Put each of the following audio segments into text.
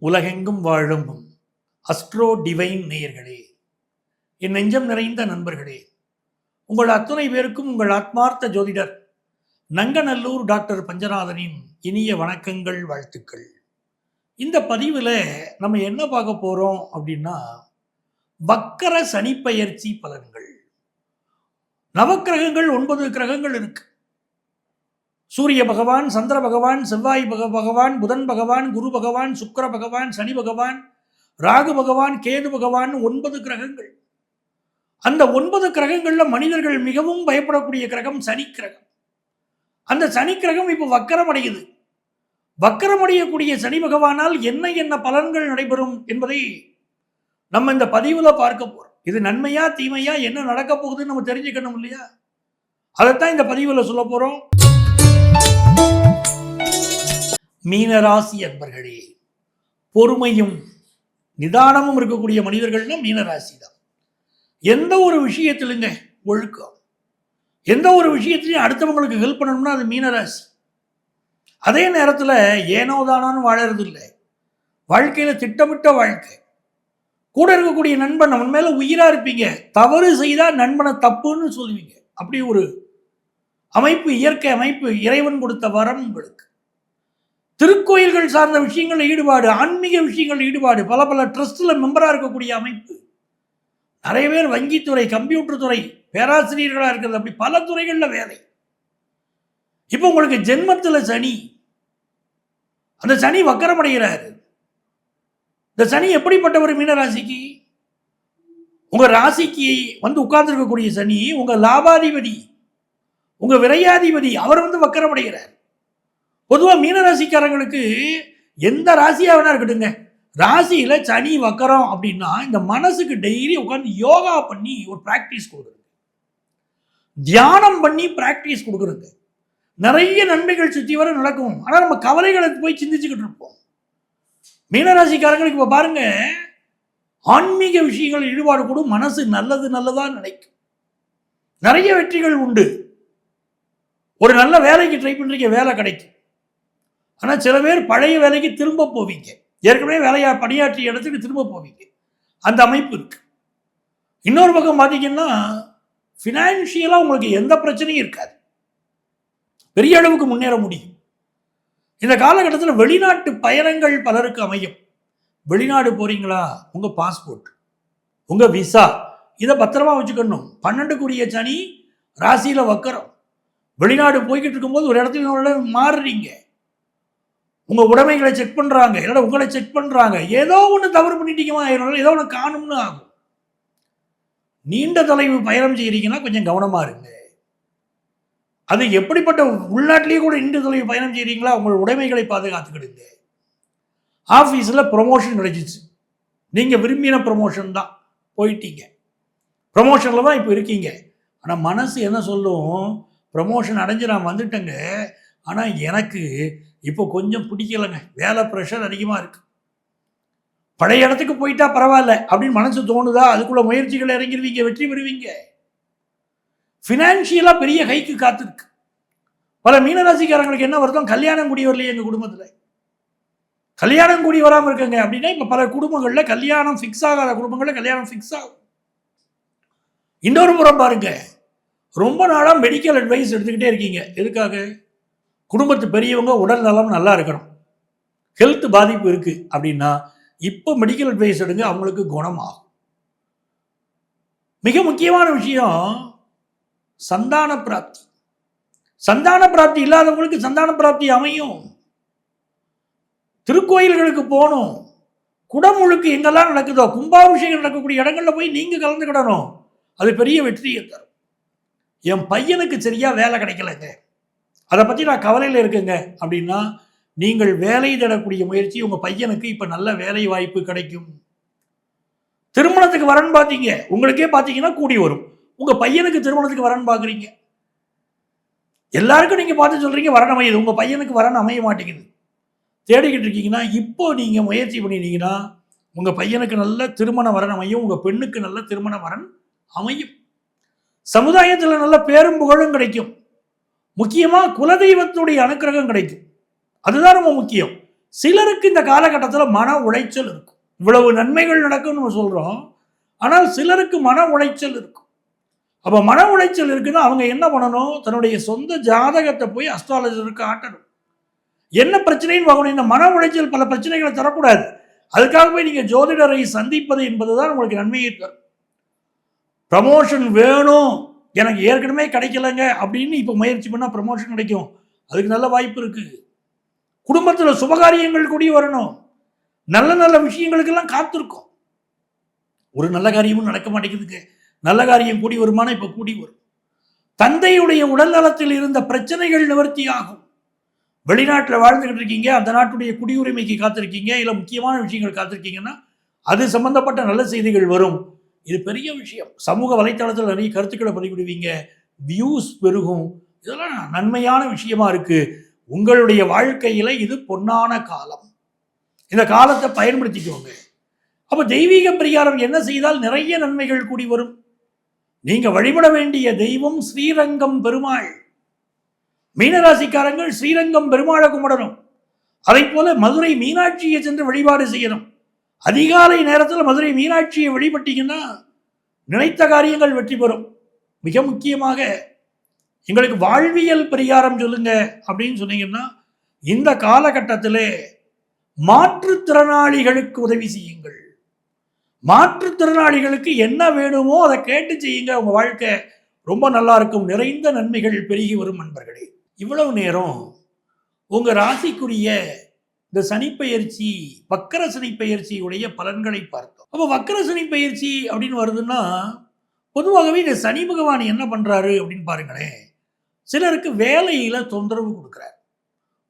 உலகெங்கும் வாழும் astro divine நேயர்களே, என் நெஞ்சம் நிறைந்த நண்பர்களே, உங்கள் அத்துணை பேருக்கும் உங்கள் ஆத்மார்த்த ஜோதிடர் நங்கநல்லூர் டாக்டர் பஞ்சநாதனின் இனிய வணக்கங்கள், வாழ்த்துக்கள். இந்த பதிவில் நம்ம என்ன பார்க்க போகிறோம் அப்படின்னா, வக்கர சனிப்பெயர்ச்சி பலன்கள். நவக்கிரகங்கள் 9 கிரகங்கள் இருக்கு. சூரிய பகவான், சந்திர பகவான், செவ்வாய் பகவான், புதன் பகவான், குரு பகவான், சுக்கிர பகவான், சனி பகவான், ராகு பகவான், கேது பகவான், 9 கிரகங்கள். அந்த 9 கிரகங்கள்ல மனிதர்கள் மிகவும் பயப்படக்கூடிய கிரகம் சனி கிரகம். அந்த சனி கிரகம் இப்போ வக்கரம் அடையுது. வக்கரம் அடையக்கூடிய சனி பகவானால் என்ன என்ன பலன்கள் நடைபெறும் என்பதை நம்ம இந்த பதிவுல பார்க்க போறோம். இது நன்மையா தீமையா, என்ன நடக்க போகுதுன்னு நம்ம தெரிஞ்சுக்கணும் இல்லையா? அதைத்தான் இந்த பதிவுல சொல்ல போறோம். மீனராசி அன்பர்களே, பொறுமையும் நிதானமும் இருக்கக்கூடிய மனிதர்கள்னா மீனராசி தான். எந்த ஒரு விஷயத்திலுங்க ஒழுக்கம், எந்த ஒரு விஷயத்திலையும் அடுத்தவங்களுக்கு ஹெல்ப் பண்ணணும்னா அது மீனராசி. அதே நேரத்தில் ஏனோதானான்னு வாழறது இல்லை. வாழ்க்கையில திட்டமிட்ட வாழ்க்கை. கூட இருக்கக்கூடிய நண்பன் அவன் மேல உயிரா இருப்பீங்க. தவறு செய்தா நண்பனை தப்புன்னு சொல்லுவீங்க. அப்படி ஒரு அமைப்பு, இயற்கை அமைப்பு, இறைவன் கொடுத்த வரம் உங்களுக்கு. திருக்கோயில்கள் சார்ந்த விஷயங்கள் ஈடுபாடு, ஆன்மீக விஷயங்கள் ஈடுபாடு, பல பல ட்ரஸ்ட்ல மெம்பரா இருக்கக்கூடிய அமைப்பு. நிறைய பேர் வங்கித்துறை, கம்ப்யூட்டர் துறை பேராசிரியர்களா இருக்கிறது, அப்படி பல துறைகள்ல வேலை. இப்போ உங்களுக்கு ஜென்மத்துல சனி, அந்த சனி வக்கரம் அடைகிறாரு. இந்த சனி எப்படிப்பட்டவர் மீனராசிக்கு? உங்க ராசிக்கு வந்து உட்கார்ந்து இருக்கக்கூடிய சனி உங்க லாபாதிபதி, உங்க விரையாதிபதி, அவர் வந்து வக்கரம் அடைகிறார். பொதுவாக மீனராசிக்காரங்களுக்கு எந்த ராசியா வேணா இருக்கட்டுங்க, ராசியில சனி வக்கரம் அப்படின்னா இந்த மனசுக்கு டெய்லி உட்காந்து யோகா பண்ணி ஒரு பிராக்டிஸ் கொடுக்குறது, தியானம் பண்ணி பிராக்டிஸ் கொடுக்குறது. நிறைய நன்மைகள் சுற்றி வர நடக்கும். ஆனால் நம்ம கவலைகளை போய் சிந்திச்சுக்கிட்டு இருப்போம். மீனராசிக்காரங்களுக்கு இப்போ பாருங்க, ஆன்மீக விஷயங்கள் ஈடுபாடு கூட மனசு நல்லது நல்லதா நினைக்கும். நிறைய வெற்றிகள் உண்டு. ஒரு நல்ல வேலைக்கு ட்ரை பண்றீங்க, வேலை கிடைக்கும். ஆனால் சில பேர் பழைய வேலைக்கு திரும்ப போவீங்க. ஏற்கனவே வேலையா பணியாற்றிய இடத்துக்கு திரும்ப போவீங்க. அந்த அமைப்பு இருக்கு. இன்னொரு பக்கம் பார்த்தீங்கன்னா, ஃபினான்ஷியலாக உங்களுக்கு எந்த பிரச்சனையும் இருக்காது. பெரிய அளவுக்கு முன்னேற முடியும். இந்த காலகட்டத்தில் வெளிநாட்டு பயணங்கள் பலருக்கு அமையும். வெளிநாடு போறீங்களா, உங்க பாஸ்போர்ட், உங்க விசா, இதை பத்திரமா வச்சுக்கணும். 12க்குரிய சனி ராசியில வக்கரம். வெளிநாடு போய்கிட்டு இருக்கும்போது ஒரு இடத்துல மாறுறீங்க. உங்க உடைமைகளை செக் பண்றாங்க, இல்லைன்னா உங்களை செக் பண்றாங்க. ஏதோ ஒன்று தவறு பண்ணிட்டீங்கமா, ஏதோ ஒன்று காணும்னு ஆகும். நீண்ட தொலைவு பயணம் செய்யறீங்கன்னா கொஞ்சம் கவனமா இருங்க. அது எப்படிப்பட்ட உள்நாட்டிலேயே கூட நீண்ட தொலைவு பயணம் செய்யறீங்களா, உங்கள் உடைமைகளை பாதுகாத்துக்கிடுங்க. ஆஃபீஸில் ப்ரொமோஷன் கிடைச்சிச்சு, நீங்கள் விரும்பின ப்ரொமோஷன் தான், போயிட்டீங்க. ப்ரொமோஷனில் தான் இப்போ இருக்கீங்க. ஆனால் மனசு என்ன சொல்லும், ப்ரொமோஷன் அடைஞ்சு நான் வந்துட்டேங்க, ஆனால் எனக்கு இப்போ கொஞ்சம் பிடிக்கலைங்க, வேலை ப்ரெஷர் அதிகமாக இருக்கு. பழைய இடத்துக்கு போயிட்டா பரவாயில்ல அப்படின்னு மனசு தோணுதா, அதுக்குள்ள முயற்சிகள் இறங்கிடுவீங்க, வெற்றி பெறுவீங்க. ஃபினான்ஷியலாக பெரிய கைக்கு காத்திருக்கு. பல மீனராசிக்காரங்களுக்கு என்ன வருத்தம், கல்யாணம் கூடி வரலையே எங்கள் குடும்பத்தில். கல்யாணம் கூடி வராமல் இருக்குங்க அப்படின்னா இப்போ பல குடும்பங்களில் கல்யாணம் ஃபிக்ஸ் ஆகாத குடும்பங்களில் கல்யாணம் ஃபிக்ஸ் ஆகும். இன்னொரு புறம் பாருங்க, ரொம்ப நாளாக மெடிக்கல் அட்வைஸ் எடுத்துக்கிட்டே இருக்கீங்க. எதுக்காக? குடும்பத்து பெரியவங்க உடல் நலம் நல்லா இருக்கணும், ஹெல்த் பாதிப்பு இருக்கு அப்படின்னா இப்போ மெடிக்கல் அட்வைஸ் எடுங்க, அவங்களுக்கு குணமாகும். மிக முக்கியமான விஷயம் சந்தான பிராப்தி. சந்தான பிராப்தி இல்லாதவங்களுக்கு சந்தான பிராப்தி அமையும். திருக்கோயில்களுக்கு போகணும். குடமுழுக்கு எங்கெல்லாம் நடக்குதோ, கும்பாபிஷேகம் நடக்கக்கூடிய இடங்கள்ல போய் நீங்க கலந்துக்கிடணும். அது பெரிய வெற்றியை தரும். என் பையனுக்கு சரியா வேலை கிடைக்கலங்க, அதை பற்றி நான் கவலையில் இருக்குங்க அப்படின்னா நீங்கள் வேலை தேடக்கூடிய முயற்சி, உங்கள் பையனுக்கு இப்போ நல்ல வேலை வாய்ப்பு கிடைக்கும். திருமணத்துக்கு வரன் பார்த்தீங்க, உங்களுக்கே பார்த்தீங்கன்னா கூடி வரும். உங்கள் பையனுக்கு திருமணத்துக்கு வரன் பார்க்குறீங்க, எல்லாருக்கும் நீங்கள் பார்த்து சொல்கிறீங்க வரன் அமையுது, உங்கள் பையனுக்கு வரன் அமைய மாட்டேங்குது. தேடிக்கிட்டு இருக்கீங்கன்னா இப்போ நீங்கள் முயற்சி பண்ணிட்டீங்கன்னா உங்கள் பையனுக்கு நல்ல திருமண வரன் அமையும், உங்கள் பெண்ணுக்கு நல்ல திருமண வரன் அமையும். சமுதாயத்தில் நல்ல பேரும் புகழும் கிடைக்கும். முக்கியமாக குலதெய்வத்துடைய அனுக்கிரகம் கிடைக்கும். அதுதான் ரொம்ப முக்கியம். சிலருக்கு இந்த காலகட்டத்தில் மன உளைச்சல் இருக்கும். இவ்வளவு நன்மைகள் நடக்கும்னு நம்ம சொல்றோம். ஆனால் சிலருக்கு மன உளைச்சல் இருக்கும். அப்ப மன உளைச்சல் இருக்குன்னா அவங்க என்ன பண்ணணும்? தன்னுடைய சொந்த ஜாதகத்தை போய் அஸ்ட்ராலஜருக்கு காட்டணும். என்ன பிரச்சனைன்னு பார்க்கணும். இந்த மன உளைச்சல் பல பிரச்சனைகளை தரக்கூடாது. அதுக்காக போய் நீங்க ஜோதிடரை சந்திப்பது என்பதுதான் உங்களுக்கு நன்மையை தரும். ப்ரமோஷன் வேணும், எனக்கு ஏற்கனவே கிடைக்கலங்க அப்படின்னு இப்போ முயற்சி பண்ணால் ப்ரமோஷன் கிடைக்கும். அதுக்கு நல்ல வாய்ப்பு இருக்கு. குடும்பத்தில் சுபகாரியங்கள் கூடி வரணும். நல்ல நல்ல விஷயங்களுக்கெல்லாம் காத்திருக்கும். ஒரு நல்ல காரியமும் நடக்க மாட்டேங்குதுங்க. நல்ல காரியம் கூடி வருமானா இப்போ கூடி வரும். தந்தையுடைய உடல் நலத்தில் இருந்த பிரச்சனைகள் நிவர்த்தி ஆகும். வெளிநாட்டில் வாழ்ந்துகிட்டு இருக்கீங்க, அந்த நாட்டுடைய குடியுரிமைக்கு காத்திருக்கீங்க, இல்லை முக்கியமான விஷயங்கள் காத்திருக்கீங்கன்னா அது சம்பந்தப்பட்ட நல்ல செய்திகள் வரும். இது பெரிய விஷயம். சமூக வலைத்தளத்தில் நிறைய கருத்துக்களை பதிவிடுவீங்க, வியூஸ் பெருகும். இதெல்லாம் நன்மையான விஷயமா இருக்கு. உங்களுடைய வாழ்க்கையில இது பொன்னான காலம். இந்த காலத்தை பயன்படுத்திக்கோங்க. அப்ப தெய்வீக பரிகாரம் என்ன செய்தால் நிறைய நன்மைகள் கூடி வரும். நீங்க வழிபட வேண்டிய தெய்வம் ஸ்ரீரங்கம் பெருமாள். மீனராசிக்காரங்கள் ஸ்ரீரங்கம் பெருமாளை கும்பிடணும். அதை போல மதுரை மீனாட்சியை சென்று வழிபாடு செய்யணும். அதிகாலை நேரத்தில் மதுரை மீனாட்சியை வழிபட்டீங்கன்னா நினைத்த காரியங்கள் வெற்றி பெறும். மிக முக்கியமாக எங்களுக்கு வாழ்வியல் பரிகாரம் சொல்லுங்க அப்படின்னு சொன்னீங்கன்னா இந்த காலகட்டத்தில் மாற்றுத்திறனாளிகளுக்கு உதவி செய்யுங்கள். மாற்றுத்திறனாளிகளுக்கு என்ன வேணுமோ அதை கேட்டு செய்யுங்க. உங்க வாழ்க்கை ரொம்ப நல்லா இருக்கும். நிறைந்த நன்மைகள் பெருகி வரும். நண்பர்களே, இவ்வளவு நேரம் உங்க ராசிக்குரிய இந்த சனிப்பெயர்ச்சி, வக்கர சனிப்பெயர்ச்சியுடைய பலன்களை பார்த்தோம். அப்போ வக்கர சனிப்பெயர்ச்சி அப்படின்னு வருதுன்னா பொதுவாகவே இந்த சனி பகவான் என்ன பண்றாரு அப்படின்னு பாருங்களேன். சிலருக்கு வேலையில தொந்தரவு கொடுக்குறாரு.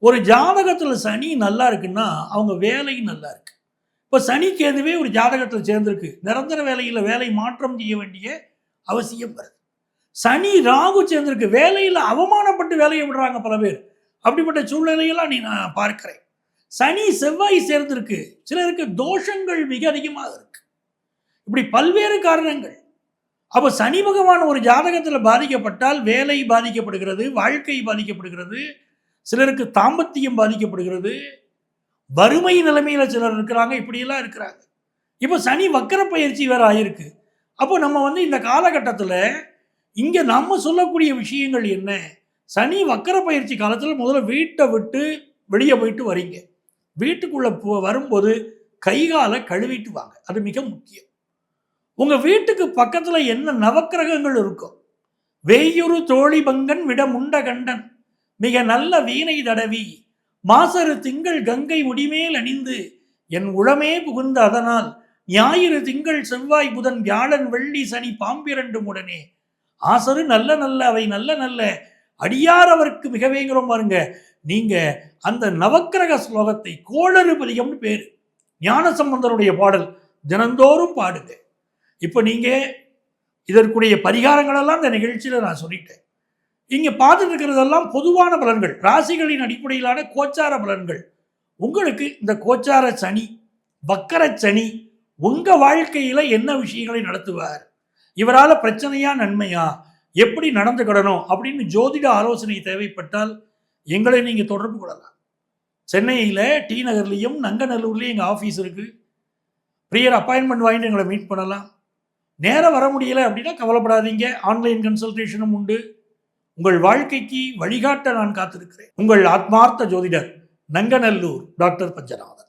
ஒரு ஜாதகத்தில் சனி நல்லா இருக்குன்னா அவங்க வேலையும் நல்லா இருக்கு. இப்போ சனிக்கு எதுவே ஒரு ஜாதகத்தில் சேர்ந்திருக்கு, நிரந்தர வேலையில் வேலை மாற்றம் செய்ய வேண்டிய அவசியம் வருது. சனி ராகு சேர்ந்திருக்கு, வேலையில் அவமானப்பட்டு வேலையை விடுறாங்க பல பேர். அப்படிப்பட்ட சூழ்நிலையெல்லாம் நான் பார்க்கிறேன். சனி செவ்வாய் சேர்ந்திருக்கு, சிலருக்கு தோஷங்கள் மிக அதிகமாக இருக்கு. இப்படி பல்வேறு காரணங்கள். அப்போ சனி பகவான் ஒரு ஜாதகத்தில் பாதிக்கப்பட்டால் வேலை பாதிக்கப்படுகிறது, வாழ்க்கை பாதிக்கப்படுகிறது, சிலருக்கு தாம்பத்தியம் பாதிக்கப்படுகிறது, வறுமை நிலைமையில சிலர் இருக்கிறாங்க, இப்படியெல்லாம் இருக்கிறாங்க. இப்போ சனி வக்கர பயிற்சி வேற ஆயிருக்கு. அப்போ நம்ம இந்த காலகட்டத்தில் இங்கே நம்ம சொல்லக்கூடிய விஷயங்கள் என்ன? சனி வக்கர பயிற்சி காலத்தில் முதல்ல வீட்டை விட்டு வெளியே போயிட்டு வரீங்க. வீட்டுக்குள்ள வரும்போது கைகாலை கழுவிட்டு வாங்க. அது மிக முக்கியம். உங்க வீட்டுக்கு பக்கத்துல என்ன நவக்கிரகங்கள் இருக்கும்? வேயுறு தோழி பங்கன் விட முண்ட கண்டன் மிக நல்ல வீணை தடவி மாசரு திங்கள் கங்கை முடிமேல் அணிந்து என் உளமே புகுந்த அதனால் ஞாயிறு திங்கள் செவ்வாய் புதன் வியாழன் வெள்ளி சனி பாம்பிரண்டும் உடனே ஆசரு நல்ல நல்ல அவை நல்ல நல்ல அடியார் அவருக்கு மிகவேங்கிறோம் பாருங்க. நீங்க அந்த நவக்கிரக ஸ்லோகத்தை கோளறு பதிகம்னு பேரு, ஞானசம்பந்தருடைய பாடல், தினந்தோறும் பாடுங்க. இப்போ நீங்க இதற்குரிய பரிகாரங்களெல்லாம் இந்த நிகழ்ச்சியில் நான் சொல்லிட்டேன். இங்க பார்த்துட்டு இருக்கிறதெல்லாம் பொதுவான பலன்கள், ராசிகளின் அடிப்படையிலான கோச்சார பலன்கள். உங்களுக்கு இந்த கோச்சார சனி, வக்கர சனி உங்க வாழ்க்கையில என்ன விஷயங்களை நடத்துவார், இவரால் பிரச்சனையா நன்மையா, எப்படி நடந்துக்கிடணும் அப்படின்னு ஜோதிட ஆலோசனை தேவைப்பட்டால் எங்களை நீங்க தொடர்பு கொள்ளலாம். சென்னையில் டி நகர்லையும் நங்கநல்லூர்லையும் எங்கள் ஆஃபீஸ் இருக்குது. ப்ரியர் அப்பாயின்மெண்ட் வாங்கிட்டு எங்களை மீட் பண்ணலாம். நேரம் வர முடியலை அப்படின்னா கவலைப்படாதீங்க, ஆன்லைன் கன்சல்டேஷனும் உண்டு. உங்கள் வாழ்க்கைக்கு வழிகாட்ட நான் காத்திருக்கிறேன். உங்கள் ஆத்மார்த்த ஜோதிடர், நங்கநல்லூர் டாக்டர் பஞ்சநாதன்.